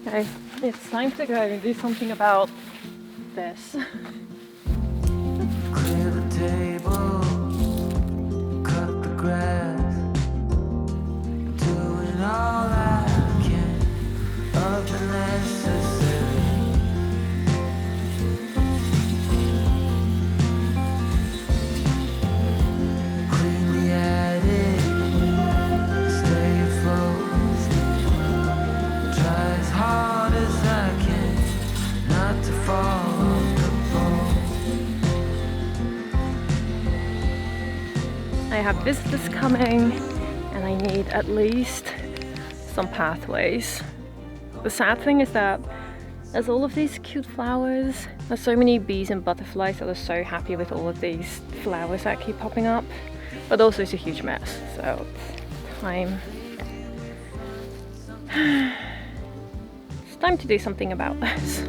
Okay, it's time to go and do something about this. Clear the table, cut the grass, doing all I can of the necessary. Clean the attic, stay afloat, try as hard as I can not to fall off the boat. I have visitors coming and I need at least some pathways. The sad thing is that there's all of these cute flowers. There's so many bees and butterflies that are so happy with all of these flowers that keep popping up. But also it's a huge mess, so it's time. It's time to do something about this.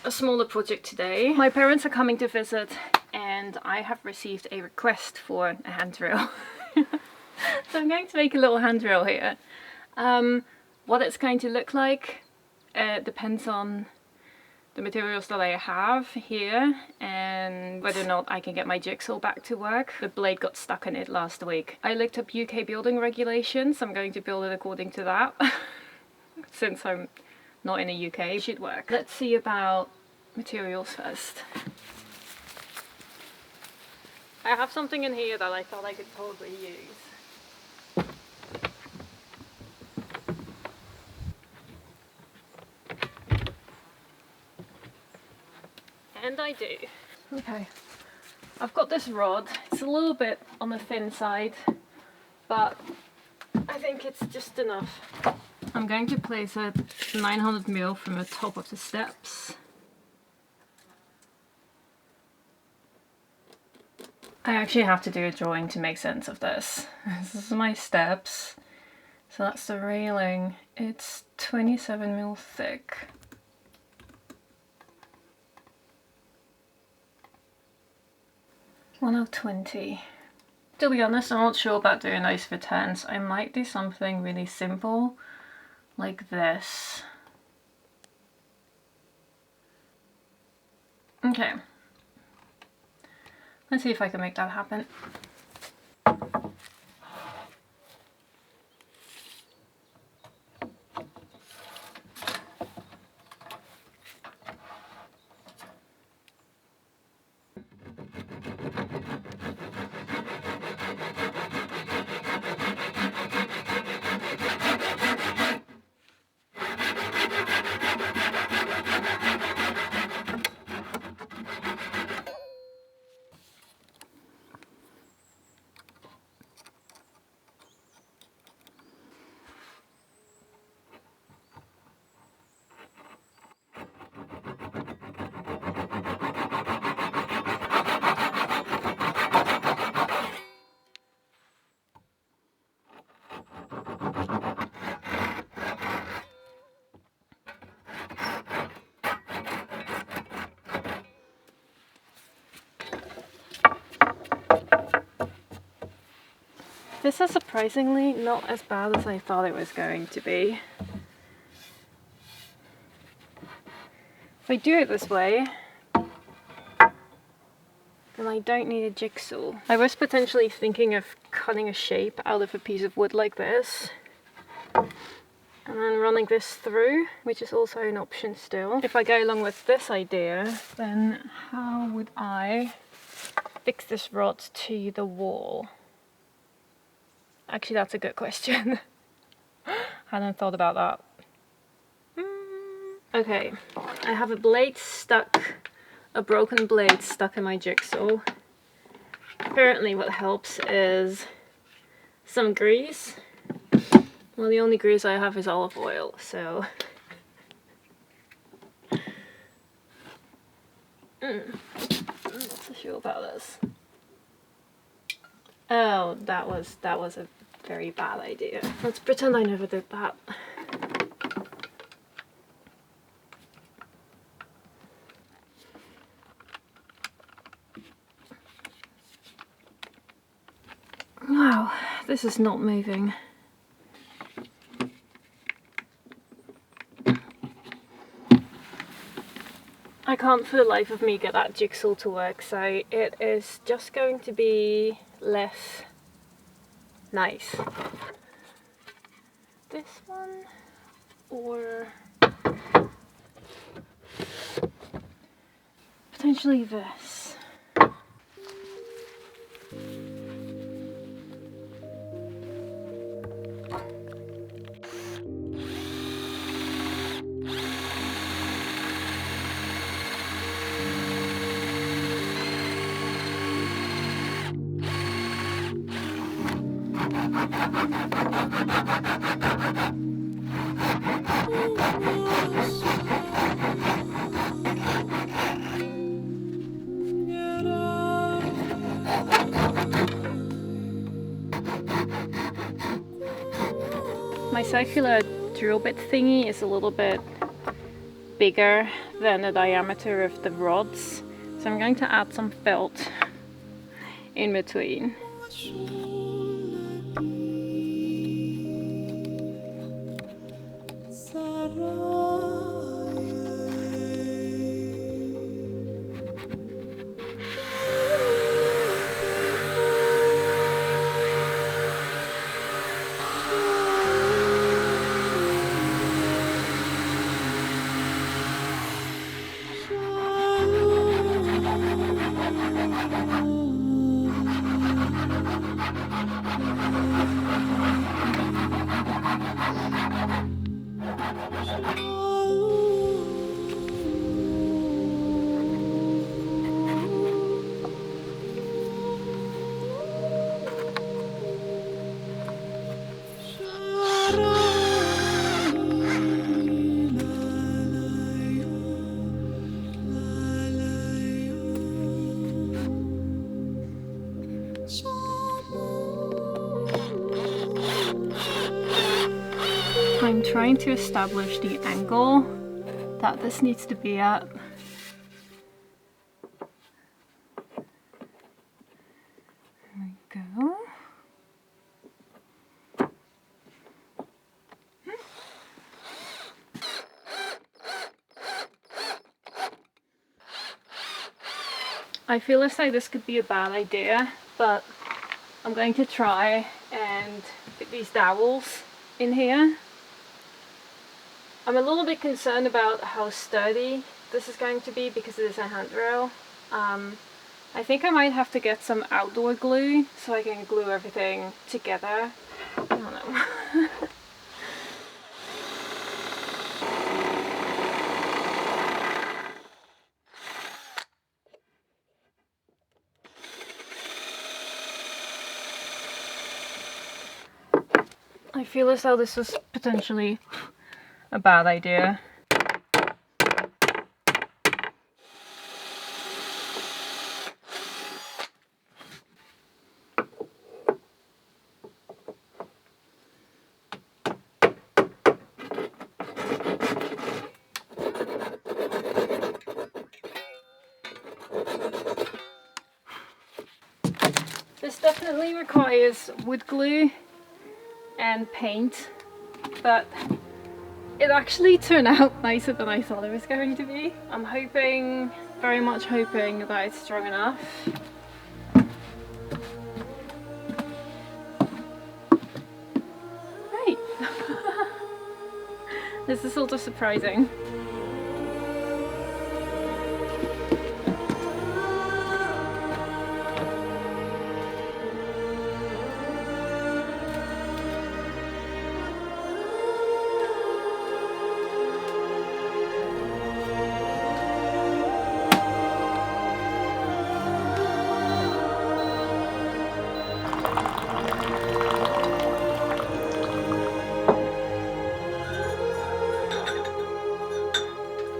A smaller project today. My parents are coming to visit and I have received a request for a handrail. So I'm going to make a little handrail here. What it's going to look like depends on the materials that I have here and whether or not I can get my jigsaw back to work. The blade got stuck in it last week. I looked up UK building regulations. I'm going to build it according to that. Since I'm not in the UK, it should work. Let's see about materials first. I have something in here that I thought I could probably use. And I do. Okay, I've got this rod. It's a little bit on the thin side, but I think it's just enough. I'm going to place it 900mm from the top of the steps. I actually have to do a drawing to make sense of this. This is my steps. So that's the railing. It's 27mm thick. One of 20. To be honest, I'm not sure about doing those for 10s. I might do something really simple, like this. Okay. Let's see if I can make that happen. This is surprisingly not as bad as I thought it was going to be. If I do it this way, then I don't need a jigsaw. I was potentially thinking of cutting a shape out of a piece of wood like this and then running this through, which is also an option still. If I go along with this idea, then how would I fix this rod to the wall? Actually, that's a good question. Hadn't thought about that. Okay, I have a blade stuck, a broken blade stuck in my jigsaw. Apparently what helps is some grease. Well, the only grease I have is olive oil, so... I'm not so sure about this. Oh, that was a very bad idea. Let's pretend I never did that. Wow, this is not moving. I can't for the life of me get that jigsaw to work, so it is just going to be less nice. This one or potentially this. My circular drill bit thingy is a little bit bigger than the diameter of the rods, so I'm going to add some felt in between. I'm trying to establish the angle that this needs to be at. There we go. I feel as though this could be a bad idea, but I'm going to try and put these dowels in here. I'm a little bit concerned about how sturdy this is going to be because it is a handrail. I think I might have to get some outdoor glue so I can glue everything together. I don't know. I feel as though this was potentially a bad idea. This definitely requires wood glue and paint, but it actually turned out nicer than I thought it was going to be. I'm hoping, very much hoping that it's strong enough. Right. This is sort of surprising.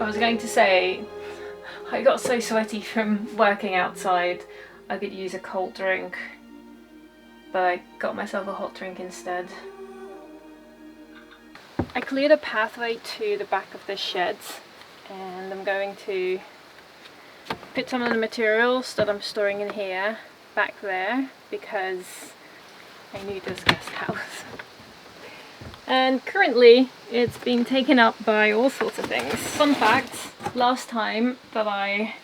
was going to say, I got so sweaty from working outside, I could use a cold drink, but I got myself a hot drink instead. I cleared a pathway to the back of the shed, and I'm going to put some of the materials that I'm storing in here back there because I need this guest house. And currently it's being taken up by all sorts of things. Fun fact, last time that I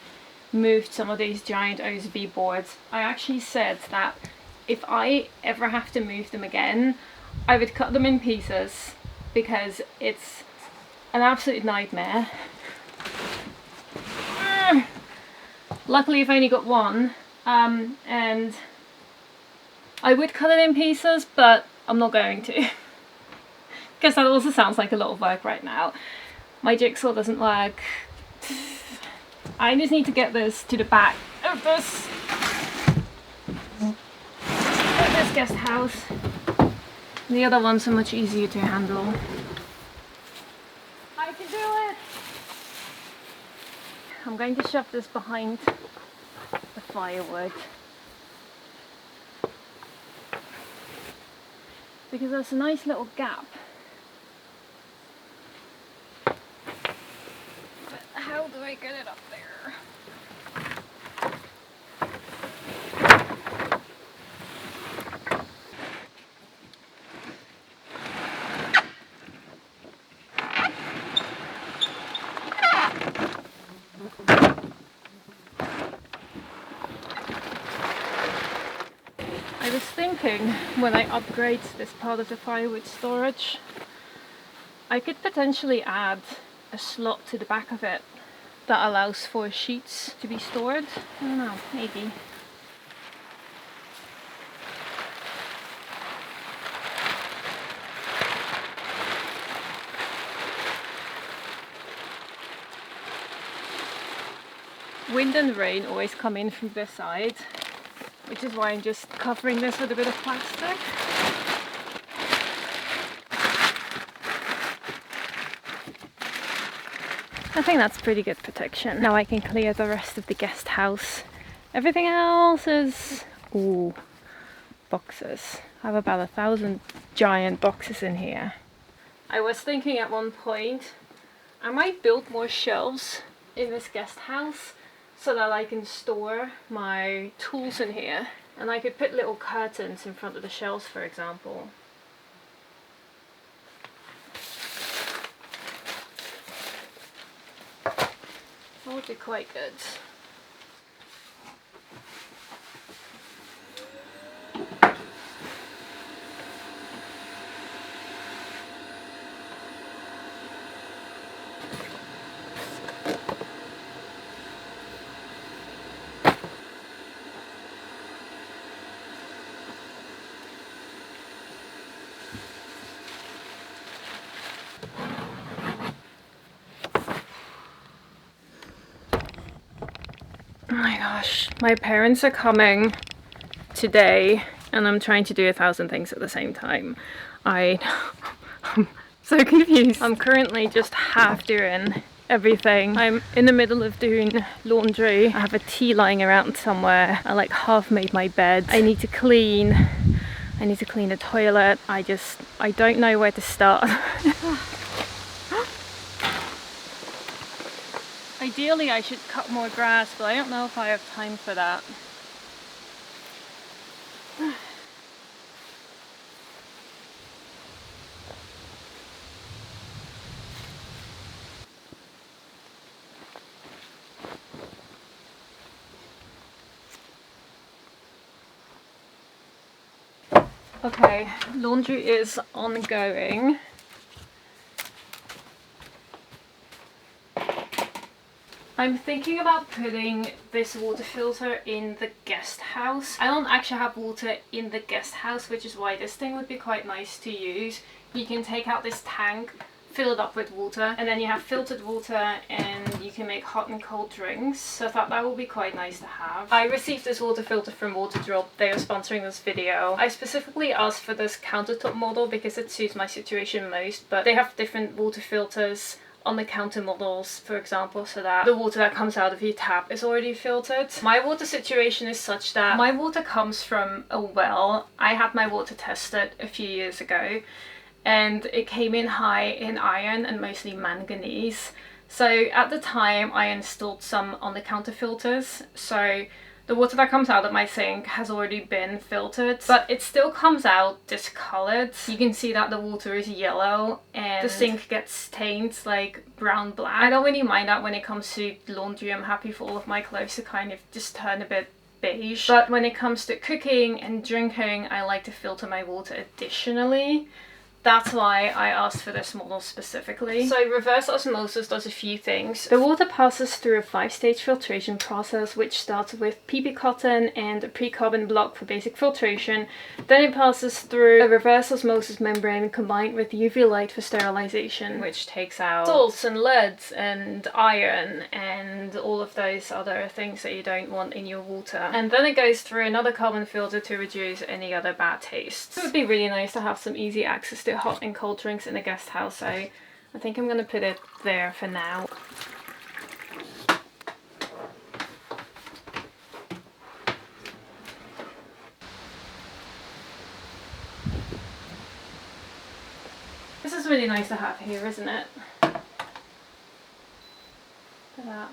moved some of these giant OSB boards, I actually said that if I ever have to move them again, I would cut them in pieces because it's an absolute nightmare. Luckily I've only got one, and I would cut it in pieces, but I'm not going to. Because that also sounds like a lot of work right now. My jigsaw doesn't work. I just need to get this to the back of this guest house. The other ones are much easier to handle. I can do it! I'm going to shove this behind the firewood. Because there's a nice little gap. How do I get it up there? I was thinking when I upgrade this part of the firewood storage, I could potentially add a slot to the back of it that allows for sheets to be stored. I don't know, maybe. Wind and rain always come in from this side, which is why I'm just covering this with a bit of plastic. I think that's pretty good protection. Now I can clear the rest of the guest house. Everything else is... ooh, boxes. I have about 1,000 giant boxes in here. I was thinking at one point I might build more shelves in this guest house so that I can store my tools in here. And I could put little curtains in front of the shelves, for example. That would be quite good. Oh my gosh, my parents are coming today and I'm trying to do 1,000 things at the same time. I'm so confused. I'm currently just half doing everything. I'm in the middle of doing laundry. I have a tea lying around somewhere. I like half made my bed. I need to clean the toilet. I don't know where to start. Ideally I should cut more grass, but I don't know if I have time for that. Okay, laundry is ongoing. I'm thinking about putting this water filter in the guest house. I don't actually have water in the guest house, which is why this thing would be quite nice to use. You can take out this tank, fill it up with water, and then you have filtered water and you can make hot and cold drinks. So I thought that would be quite nice to have. I received this water filter from Waterdrop. They are sponsoring this video. I specifically asked for this countertop model because it suits my situation most, but they have different water filters on the counter models, for example, so that the water that comes out of your tap is already filtered. My water situation is such that my water comes from a well. I had my water tested a few years ago and it came in high in iron and mostly manganese. So at the time I installed some on the counter filters, so the water that comes out of my sink has already been filtered, but it still comes out discolored. You can see that the water is yellow and the sink gets stained like brown black. I don't really mind that when it comes to laundry. I'm happy for all of my clothes to kind of just turn a bit beige. But when it comes to cooking and drinking, I like to filter my water additionally. That's why I asked for this model specifically. So reverse osmosis does a few things. The water passes through a 5-stage filtration process, which starts with PP cotton and a pre-carbon block for basic filtration. Then it passes through a reverse osmosis membrane combined with UV light for sterilization, which takes out salts and leads and iron and all of those other things that you don't want in your water. And then it goes through another carbon filter to reduce any other bad taste. It would be really nice to have some easy access to hot and cold drinks in the guest house, so I think I'm gonna put it there for now. This is really nice to have here, isn't it? Look at that.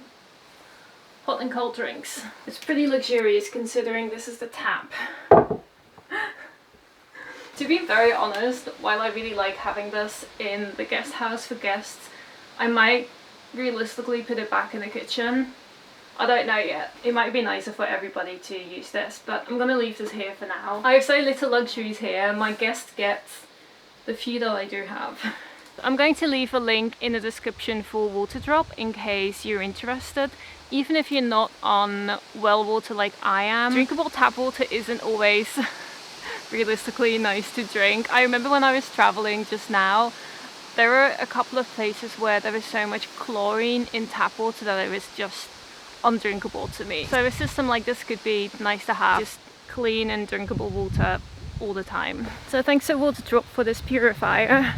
Hot and cold drinks. It's pretty luxurious considering this is the tap. To be very honest, while I really like having this in the guest house for guests, I might realistically put it back in the kitchen. I don't know yet. It might be nicer for everybody to use this, but I'm gonna leave this here for now. I have so little luxuries here. My guests get the few that I do have. I'm going to leave a link in the description for Waterdrop in case you're interested. Even if you're not on well water like I am, drinkable tap water isn't always realistically nice to drink. I remember when I was traveling just now, there were a couple of places where there was so much chlorine in tap water that it was just undrinkable to me. So a system like this could be nice to have, just clean and drinkable water all the time. So thanks to Waterdrop for this purifier.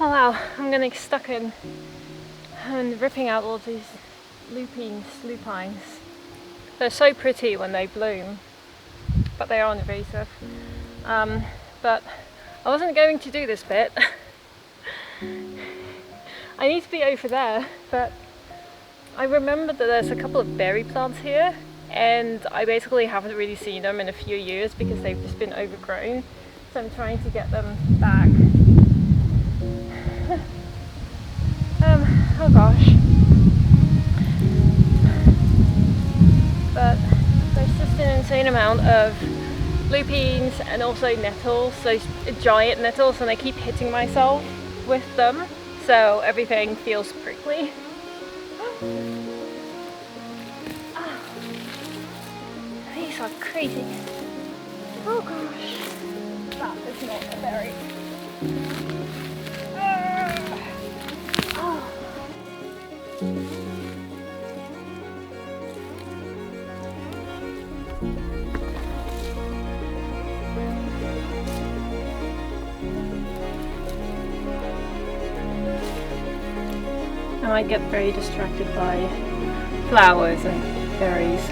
Oh wow, I'm getting stuck in and ripping out all of these lupines. They're so pretty when they bloom, but they are invasive. But I wasn't going to do this bit. I need to be over there, but I remembered that there's a couple of berry plants here, and I basically haven't really seen them in a few years because they've just been overgrown. So I'm trying to get them back. Oh gosh. But there's just an insane amount of lupines and also nettles, those giant nettles, and I keep hitting myself with them, so everything feels prickly. These are crazy. Oh gosh. That is not a berry. Oh. I might get very distracted by flowers and berries.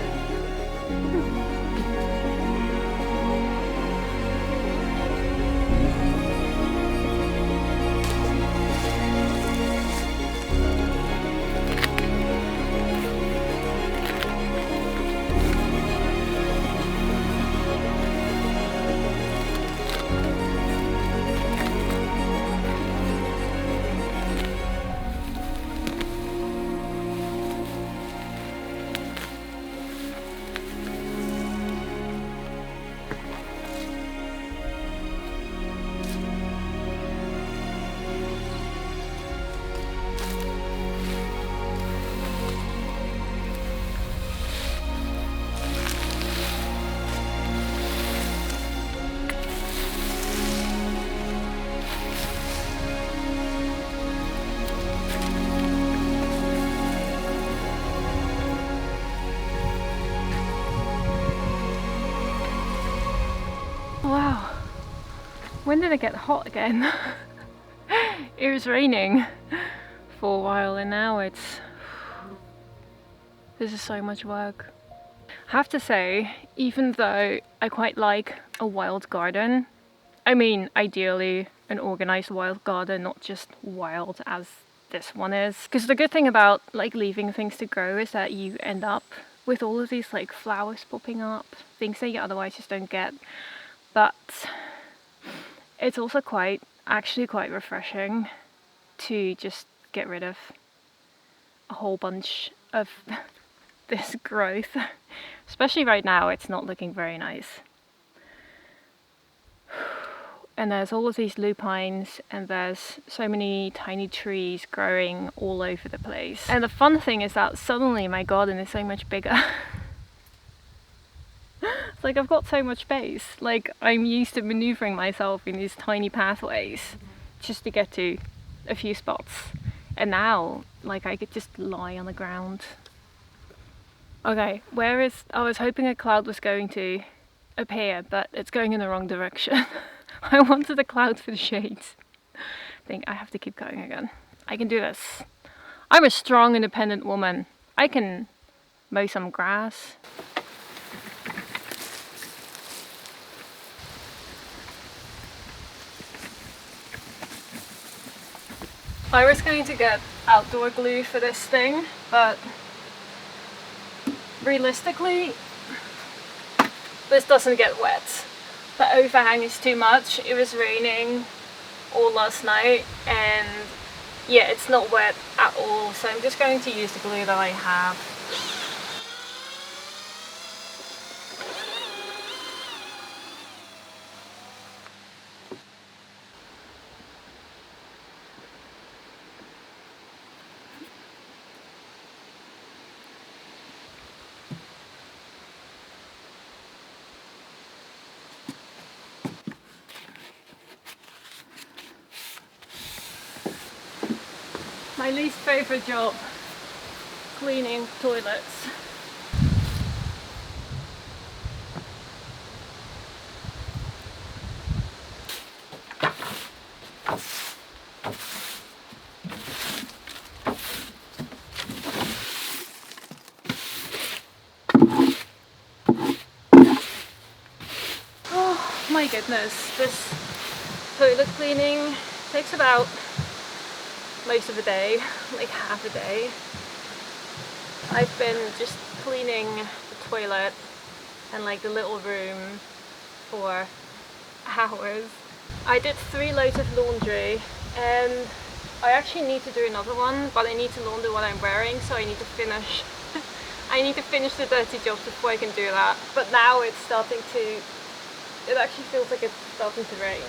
Wow, when did it get hot again? It was raining for a while and now this is so much work. I have to say, even though I quite like a wild garden, I mean ideally an organized wild garden, not just wild as this one is. Because the good thing about like leaving things to grow is that you end up with all of these like flowers popping up, things that you otherwise just don't get. But it's also actually quite refreshing to just get rid of a whole bunch of this growth. Especially right now, it's not looking very nice. And there's all of these lupines and there's so many tiny trees growing all over the place. And the fun thing is that suddenly my garden is so much bigger. It's like I've got so much space. Like I'm used to maneuvering myself in these tiny pathways just to get to a few spots. And now, like I could just lie on the ground. Okay, I was hoping a cloud was going to appear, but it's going in the wrong direction. I wanted a cloud for the shades. I think I have to keep going again. I can do this. I'm a strong, independent woman. I can mow some grass. I was going to get outdoor glue for this thing, but realistically, this doesn't get wet. The overhang is too much. It was raining all last night and yeah, it's not wet at all, so I'm just going to use the glue that I have. My least favourite job, cleaning toilets. goodness, this toilet cleaning takes about most of the day, like half a day. I've been just cleaning the toilet and like the little room for hours. I did 3 loads of laundry and I actually need to do another one, but I need to launder what I'm wearing, so I need to finish I need to finish the dirty jobs before I can do that. But now it's starting to, it actually feels like it's starting to rain.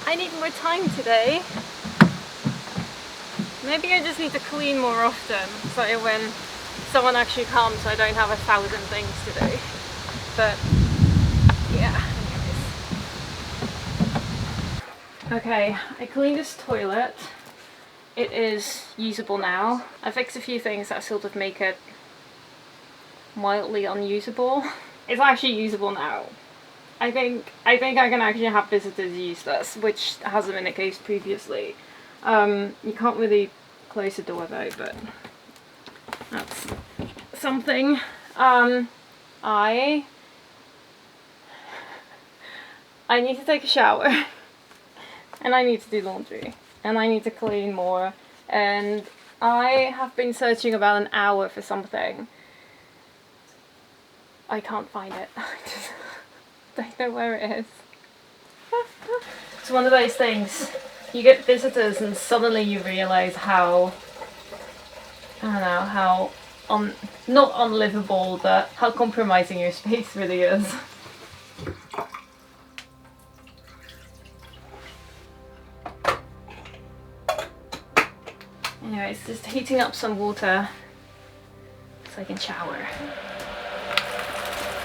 I need more time today. Maybe I just need to clean more often, so when someone actually comes I don't have 1,000 things to do. But yeah, anyways. Okay, I cleaned this toilet. It is usable now. I fixed a few things that sort of make it mildly unusable. It's actually usable now. I think I can actually have visitors use this, which hasn't been the case previously. You can't really close the door though, but that's something. I need to take a shower and I need to do laundry and I need to clean more, and I have been searching about an hour for something. I can't find it. I just don't know where it is. It's one of those things, you get visitors and suddenly you realise how, I don't know, how not unlivable, but how compromising your space really is. Anyways, just heating up some water so I can shower.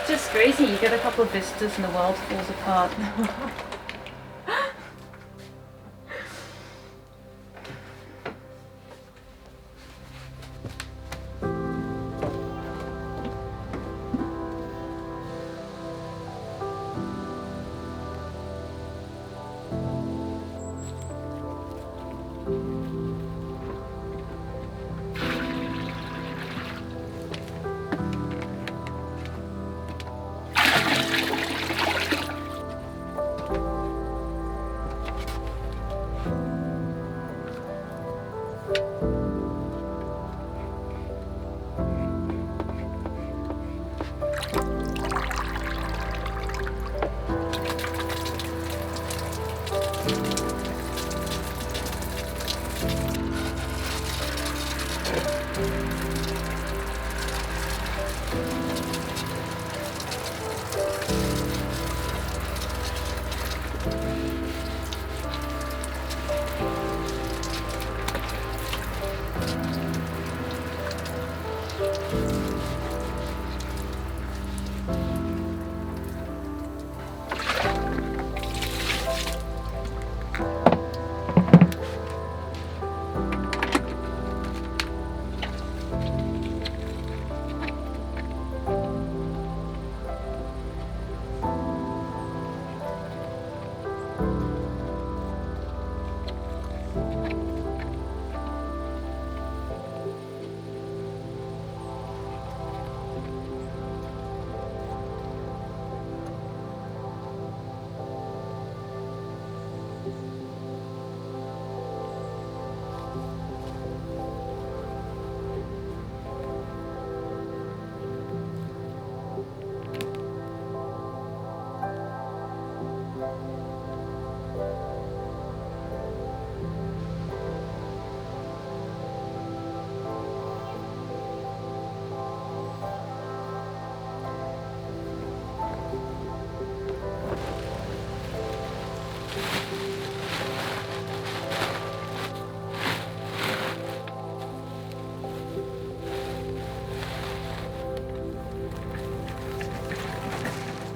It's just crazy, you get a couple of visitors and the world falls apart.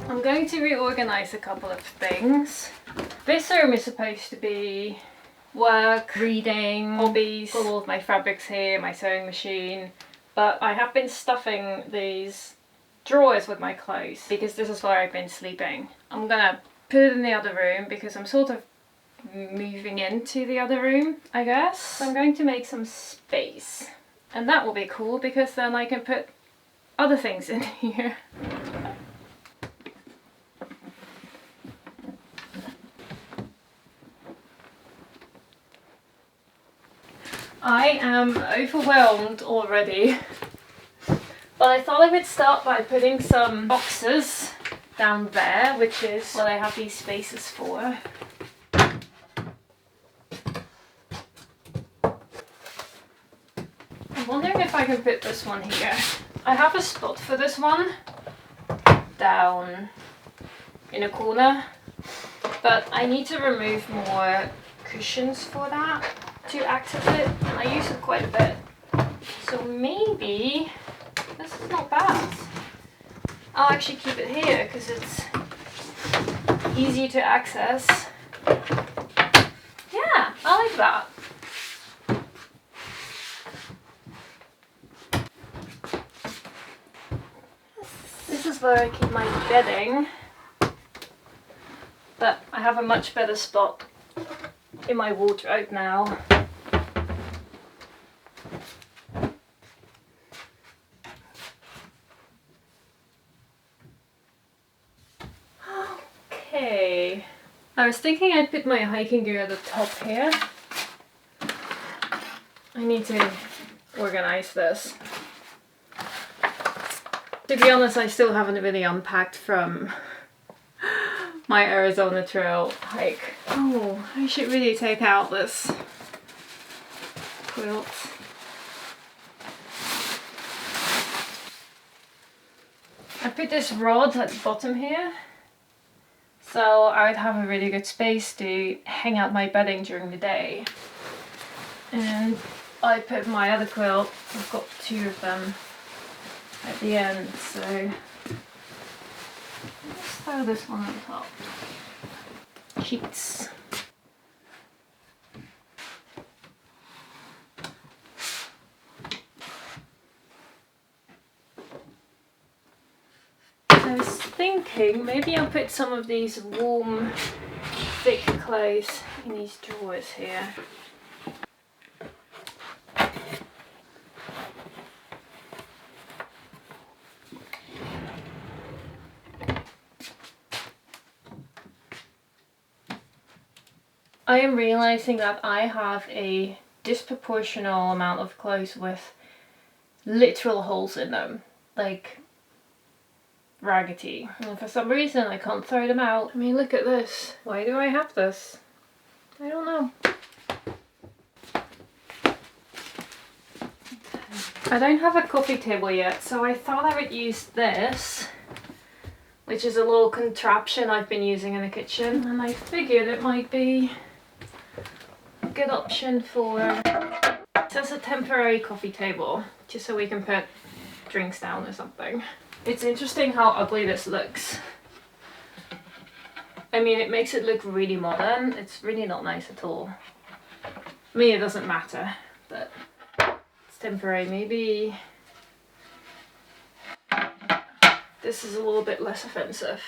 I'm going to reorganise a couple of things. This room is supposed to be work, reading, hobbies, got all of my fabrics here, my sewing machine, but I have been stuffing these drawers with my clothes because this is where I've been sleeping. I'm gonna put it in the other room because I'm sort of moving into the other room, I guess. So I'm going to make some space, and that will be cool because then I can put other things in here. I am overwhelmed already, but I thought I would start by putting some boxes down there, which is what I have these spaces for. I'm wondering if I can put this one here. I have a spot for this one down in a corner, but I need to remove more cushions for that to access it, and I use it quite a bit. So maybe this is not bad. I'll actually keep it here because it's easy to access. Yeah, I like that. This is where I keep my bedding, but I have a much better spot in my wardrobe now. Okay, I was thinking I'd put my hiking gear at the top here. I need to organize this. To be honest, I still haven't really unpacked from my Arizona Trail hike. Oh, I should really take out this quilt. I put this rod at the bottom here, so I would have a really good space to hang out my bedding during the day. And I put my other quilt, I've got two of them, at the end, so let's throw this one on top. Sheets. I was thinking maybe I'll put some of these warm, thick clothes in these drawers here. I am realizing that I have a disproportional amount of clothes with literal holes in them, like raggedy, and for some reason I can't throw them out. I mean, look at this. Why do I have this? I don't know. I don't have a coffee table yet, so I thought I would use this, which is a little contraption I've been using in the kitchen, and I figured it might be a good option for just a temporary coffee table, just so we can put drinks down or something. It's interesting how ugly this looks. I mean, it makes it look really modern. It's really not nice at all. I mean, it doesn't matter, but it's temporary. Maybe this is a little bit less offensive.